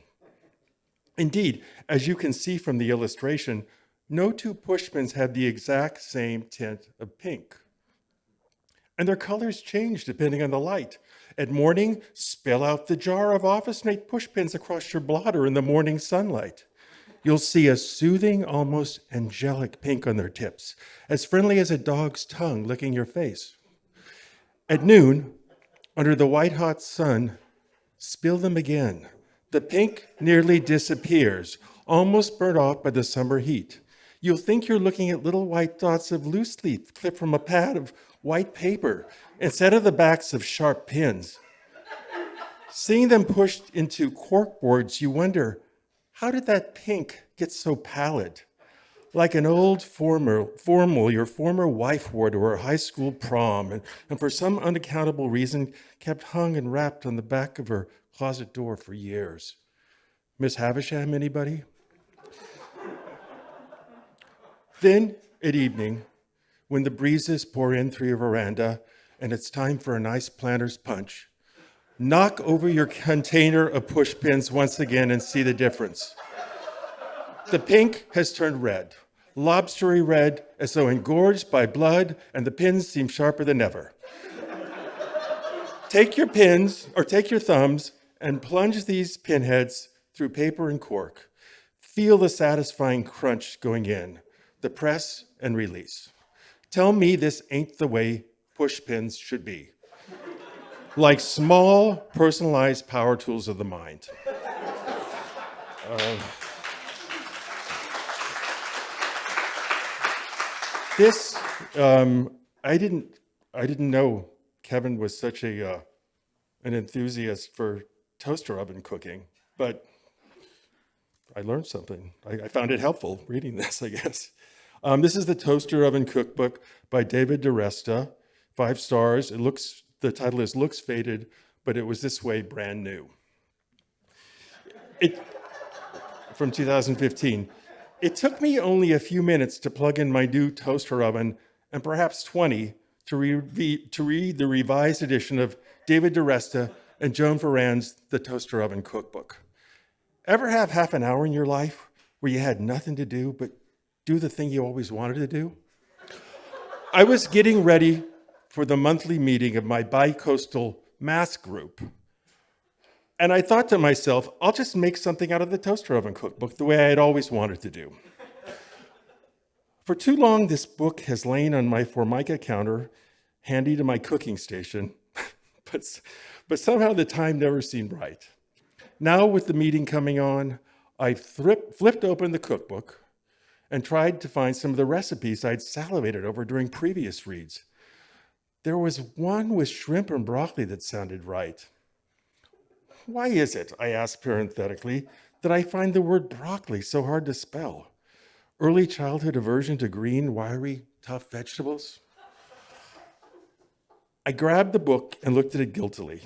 Indeed, as you can see from the illustration, no 2 push pins have the exact same tint of pink. And their colors change depending on the light. At morning, spill out the jar of Office Mate push pins across your blotter in the morning sunlight. You'll see a soothing, almost angelic pink on their tips, as friendly as a dog's tongue licking your face. At noon, under the white-hot sun, spill them again. The pink nearly disappears, almost burnt off by the summer heat. You'll think you're looking at little white dots of loose leaf clipped from a pad of white paper instead of the backs of sharp pins. Seeing them pushed into corkboards, you wonder, how did that pink get so pallid? Like an old formal your former wife wore to her high school prom, and for some unaccountable reason kept hung and wrapped on the back of her closet door for years. Miss Havisham, anybody? Then, at evening, when the breezes pour in through your veranda and it's time for a nice planter's punch, Knock over your container of push pins once again and see the difference. The pink has turned red, lobstery red, as though engorged by blood, and the pins seem sharper than ever. Take your pins, or take your thumbs, and plunge these pinheads through paper and cork. Feel the satisfying crunch going in, the press and release. Tell me this ain't the way push pins should be. Like small, personalized power tools of the mind. I didn't know Kevin was such an enthusiast for toaster oven cooking, but I learned something. I found it helpful reading this, I guess. This is the Toaster Oven Cookbook by David DiResta, 5 stars. The title is Looks Faded, but it was this way brand new. From 2015. It took me only a few minutes to plug in my new toaster oven, and perhaps 20 to read the revised edition of David DiResta and Joan Ferrand's The Toaster Oven Cookbook. Ever have half an hour in your life where you had nothing to do but do the thing you always wanted to do? I was getting ready for the monthly meeting of my bi-coastal Maxe group. And I thought to myself, I'll just make something out of the Toaster Oven Cookbook the way I had always wanted to do. For too long, this book has lain on my Formica counter, handy to my cooking station, but somehow the time never seemed right. Now with the meeting coming on, I flipped open the cookbook and tried to find some of the recipes I'd salivated over during previous reads. There was one with shrimp and broccoli that sounded right. Why is it, I asked parenthetically, that I find the word broccoli so hard to spell? Early childhood aversion to green, wiry, tough vegetables? I grabbed the book and looked at it guiltily.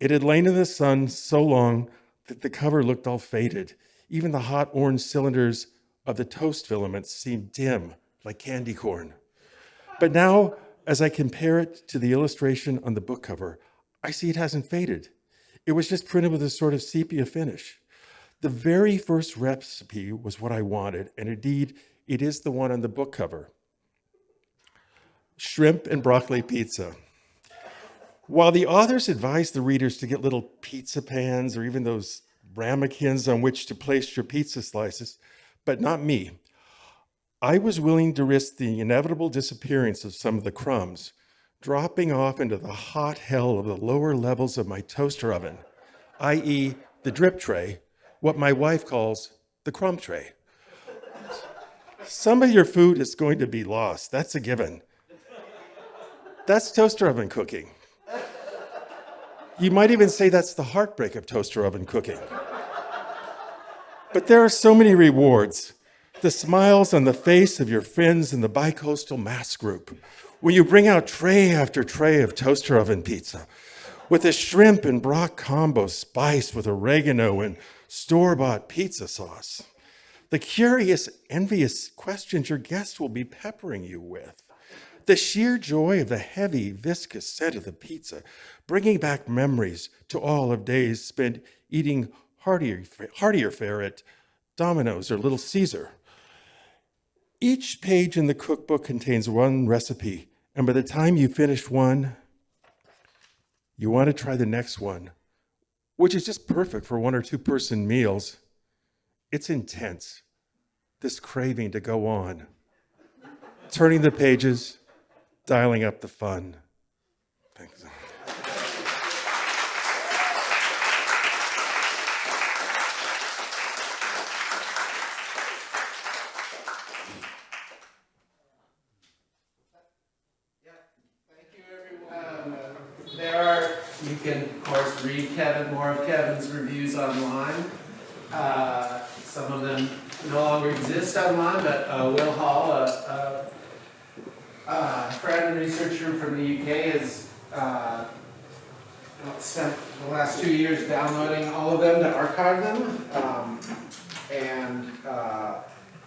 It had lain in the sun so long that the cover looked all faded. Even the hot orange cylinders of the toast filaments seemed dim, like candy corn. But now, as I compare it to the illustration on the book cover, I see it hasn't faded. It was just printed with a sort of sepia finish. The very first recipe was what I wanted, and indeed, it is the one on the book cover. Shrimp and broccoli pizza. While the authors advised the readers to get little pizza pans or even those ramekins on which to place your pizza slices, but not me, I was willing to risk the inevitable disappearance of some of the crumbs, dropping off into the hot hell of the lower levels of my toaster oven, i.e. the drip tray, what my wife calls the crumb tray. Some of your food is going to be lost, that's a given. That's toaster oven cooking. You might even say that's the heartbreak of toaster oven cooking. But there are so many rewards. The smiles on the face of your friends in the bi-coastal Maxe group, when you bring out tray after tray of toaster oven pizza, with a shrimp and brock combo spiced with oregano and store-bought pizza sauce. The curious, envious questions your guests will be peppering you with. The sheer joy of the heavy, viscous scent of the pizza, bringing back memories to all of days spent eating heartier fare at Domino's or Little Caesar. Each page in the cookbook contains one recipe, and by the time you finish one, you want to try the next one, which is just perfect for 1 or 2 person meals. It's intense, this craving to go on. Turning the pages, dialing up the fun. Thanks. You can, of course, read more of Kevin's reviews online. Some of them no longer exist online, but Will Hall, a friend and researcher from the UK, has spent the last 2 years downloading all of them to archive them.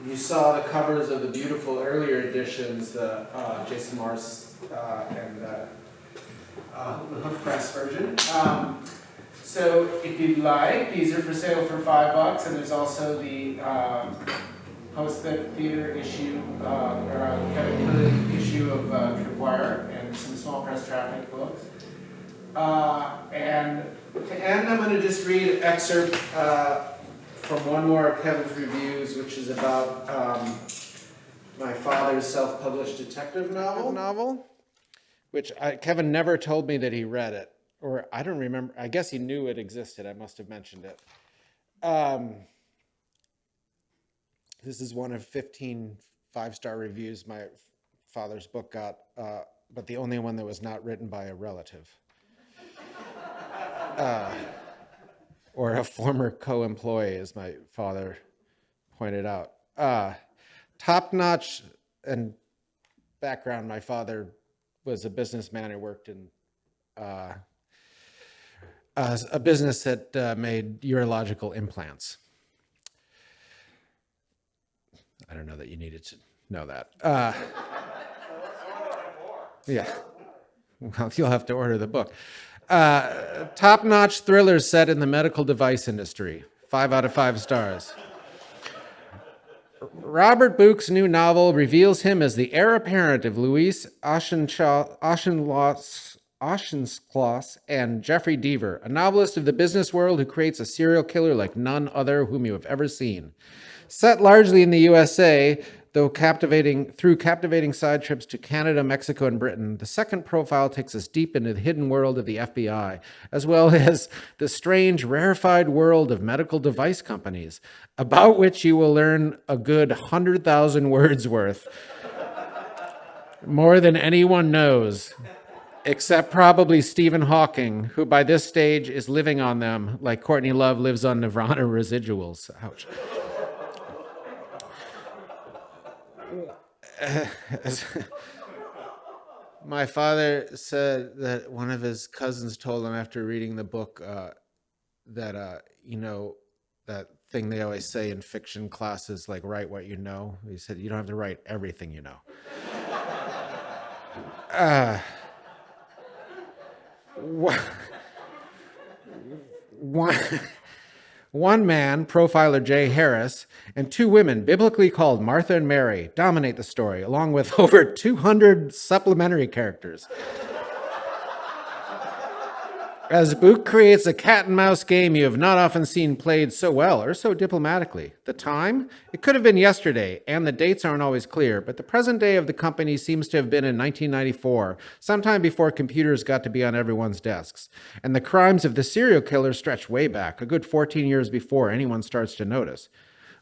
You saw the covers of the beautiful earlier editions, the Jason Morris and the Hook Press version. So if you'd like, these are for sale for $5, and there's also the post-book theater issue, or Kevin Killian issue of McGuire, and some small press traffic books. And to end, I'm going to just read an excerpt from one more of Kevin's reviews, which is about my father's self-published detective novel, which Kevin never told me that he read it, or I don't remember. I guess he knew it existed. I must have mentioned it. This is one of 15 5-star reviews my father's book got, but the only one that was not written by a relative. Or a former co-employee, as my father pointed out. Top-notch and background, my father was a businessman who worked in a business that made urological implants. I don't know that you needed to know that. Yeah. Well, you'll have to order the book. Top-notch thrillers set in the medical device industry. 5 out of 5 stars. Robert Buch's new novel reveals him as the heir apparent of Louis Auchincloss and Jeffrey Deaver, a novelist of the business world who creates a serial killer like none other whom you have ever seen. Set largely in the USA, though through captivating side trips to Canada, Mexico, and Britain, the second profile takes us deep into the hidden world of the FBI, as well as the strange, rarefied world of medical device companies, about which you will learn a good 100,000 words worth. More than anyone knows, except probably Stephen Hawking, who by this stage is living on them like Courtney Love lives on Nirvana residuals. Ouch. My father said that one of his cousins told him after reading the book that, that thing they always say in fiction classes, like, write what you know. He said, you don't have to write everything you know. One man, profiler Jay Harris, and 2 women, biblically called Martha and Mary, dominate the story, along with over 200 supplementary characters. As Buch creates a cat-and-mouse game you have not often seen played so well or so diplomatically. The time? It could have been yesterday, and the dates aren't always clear, but the present day of the company seems to have been in 1994, sometime before computers got to be on everyone's desks. And the crimes of the serial killer stretch way back, a good 14 years before anyone starts to notice.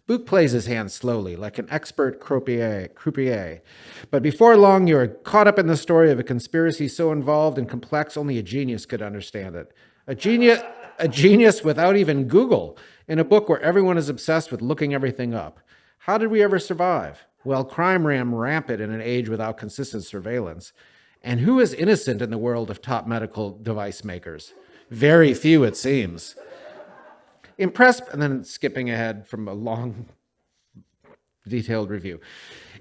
Buch plays his hand slowly, like an expert croupier. But before long, you are caught up in the story of a conspiracy so involved and complex only a genius could understand it. A genius without even Google, in a book where everyone is obsessed with looking everything up. How did we ever survive? Well, crime ran rampant in an age without consistent surveillance. And who is innocent in the world of top medical device makers? Very few, it seems. Impressed, and then skipping ahead from a long, detailed review.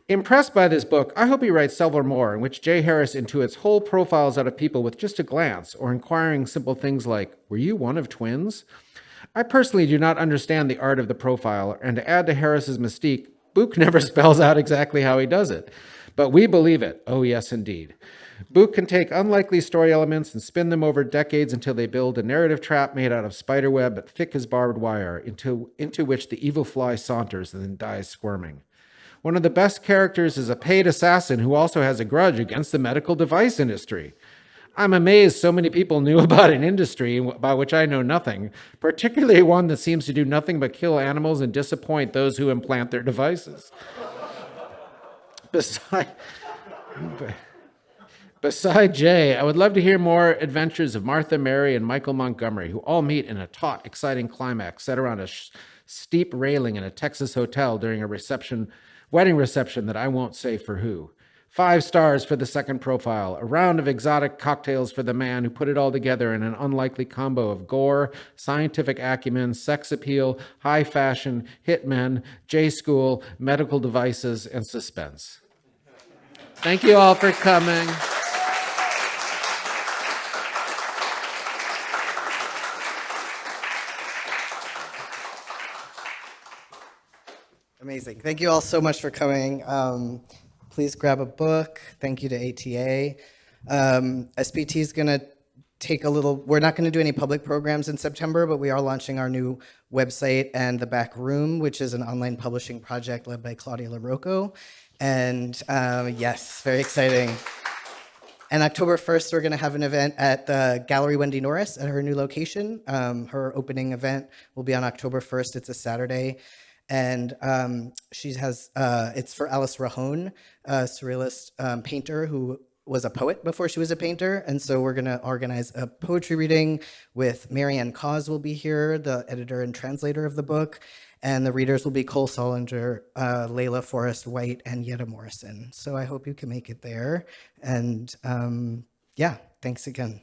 Impressed by this book, I hope he writes several more in which Jay Harris intuits whole profiles out of people with just a glance, or inquiring simple things like, were you one of twins? I personally do not understand the art of the profile, and to add to Harris's mystique, Buch never spells out exactly how he does it. But we believe it. Oh, yes, indeed. Buch can take unlikely story elements and spin them over decades until they build a narrative trap made out of spiderweb but thick as barbed wire, into which the evil fly saunters and then dies squirming. One of the best characters is a paid assassin who also has a grudge against the medical device industry. I'm amazed so many people knew about an industry about which I know nothing, particularly one that seems to do nothing but kill animals and disappoint those who implant their devices. Beside Jay, I would love to hear more adventures of Martha, Mary, and Michael Montgomery, who all meet in a taut, exciting climax set around a steep railing in a Texas hotel during a wedding reception that I won't say for who. 5 stars for the second profile, a round of exotic cocktails for the man who put it all together in an unlikely combo of gore, scientific acumen, sex appeal, high fashion, hitmen, J-school, medical devices, and suspense. Thank you all for coming. Amazing. Thank you all so much for coming. Please grab a book. Thank you to ATA. SPT is going to take a little, we're not going to do any public programs in September, but we are launching our new website and The Back Room, which is an online publishing project led by Claudia LaRocco. And yes, very exciting. And October 1st, we're going to have an event at the Gallery Wendy Norris at her new location. Her opening event will be on October 1st. It's a Saturday. And she has, it's for Alice Rahone, a surrealist painter who was a poet before she was a painter. And so we're going to organize a poetry reading with Marianne Cause will be here, the editor and translator of the book. And the readers will be Cole Solinger, Layla Forrest White, and Yetta Morrison. So I hope you can make it there. And yeah, thanks again.